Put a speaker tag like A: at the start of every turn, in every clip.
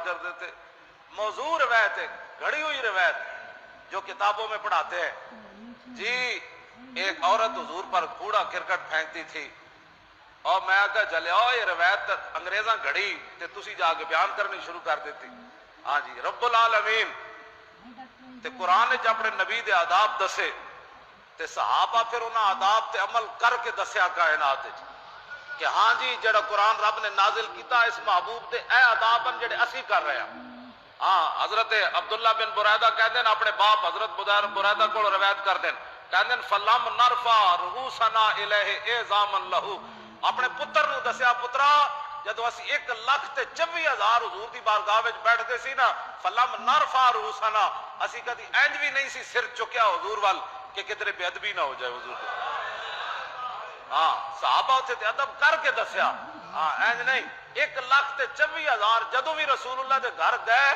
A: بات کرتے تھے. موضوع روایت ہے, گھڑی ہوئی روایت جو کتابوں میں پڑھاتے ہیں. جی ایک عورت حضور پر کوڑا کرکٹ پھینکتی تھی اور میں آگا جلیا یہ روایت انگریزاں گھڑی تے تسی جا کے بیان کرنی شروع کر دیتی. ہاں جی رب العالمین تے قرآن نے اپنے نبی دے آداب دسے تے صحابہ پھر انہاں آداب تے عمل کر کے دسیا کائنات کہ ہاں جی جڑا قرآن رب نے نازل کیتا اس محبوب دے اے آداب ہیں جڑے اسی کر رہے ہیں. ہاں حضرت عبداللہ بن برائدہ کہہ دیں اپنے باپ حضرت برائدہ کو روایت کر دیں کہہ دیں فلم نرفع رؤوسنا الیہ اعظاما لہو. اپنے پتر نو دسیا پترا جدو اسی 1,24,000 حضور دی بارگاہ وچ بیٹھتے سی نا فلم نرفع رؤوسنا اسی کدی اینج بھی نہیں سی سر چکیا حضور وال کہ کدھر بے ادبی نہ ہو جائے حضور کو. ہاں صحابہ اتھے تے ادب کر کے دسیا. ہاں اینج نہیں 1,24,000 جدو بھی رسول اللہ دے گھر گئے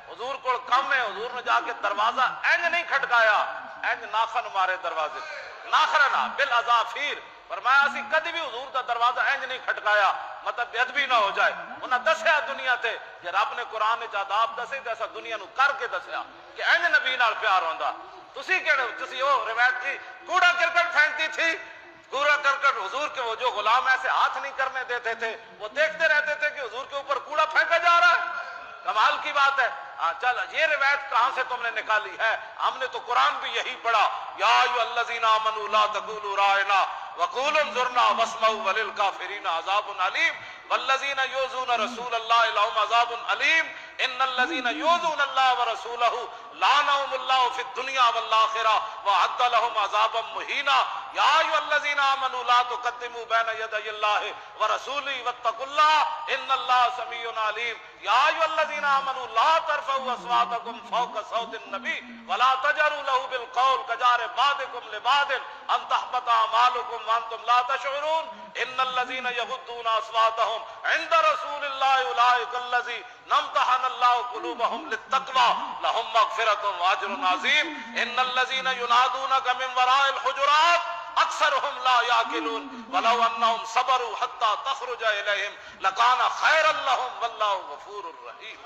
A: حضور کو کم ہے حضور نے جا کے دروازہ اینج نہیں کھٹکایا اینج ناخن مارے دروازے ناخرنا بالاظافیر فرمایا اسی کدی بھی حضور دا دروازہ اینج نہیں کھٹکایا مطلب بے ادبی نہ ہو جائے. انہاں دسیا دنیا تے کہ رب نے قرآن وچ آداب دسے تے ایسا دنیا نو کر کے دسیا کہ اینج نبی نال پیار ہوندا. تسی کہڑے تسی او روایت کی کوڑا کرکٹ پھینکتی تھی کوڑا کرکٹ حضور کے وہ جو غلام ایسے ہاتھ نہیں کرنے دیتے تھے وہ دیکھتے رہتے تھے کہ حضور کے اوپر کوڑا پھینکا جا رہا ہے. کمال کی بات ہے. چل یہ روایت کہاں سے تم نے نکالی ہے؟ ہم نے تو قرآن بھی یہی پڑھا یا ایھا الذین آمنوا لا تقولوا رائنا وقولوا انظرنا واسمعوا وللکافرین عذاب علیم والذین یؤذون رسول اللہ لهم عذاب علیم ان الذین یؤذون اللہ ورسولہ لعنهم اللہ فی الدنیا والآخرہ وأعد لهم عذابا مہینا. یا ایھا الذین آمنوا لا تقدموا بین یدی اللہ ورسولہ واتقوا اللہ ان اللہ سمیع علیم. یا ایھا الذین آمنوا لا ترفعوا اصواتکم فوق صوت النبی ولا تجهروا له بالقول كجهر بعضکم لبعض ان تحبط اعمالکم وانتم لا تشعرون ان الذین یغضون اصواتهم عند رسول اللہ اولئک الذین امتحن اللہ قلوبهم للتقوى لهم مغفرۃ واجر عظیم. ان الذین ینادونک من وراء الحجرات اکثرهم لا یعقلون ولو انهم صبروا حتى تخرج الیہم لکان خیرا لهم واللہ غفور رحیم.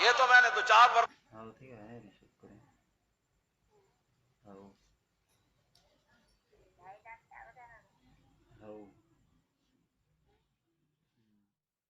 A: یہ تو میں نے دو چار بار
B: Oh.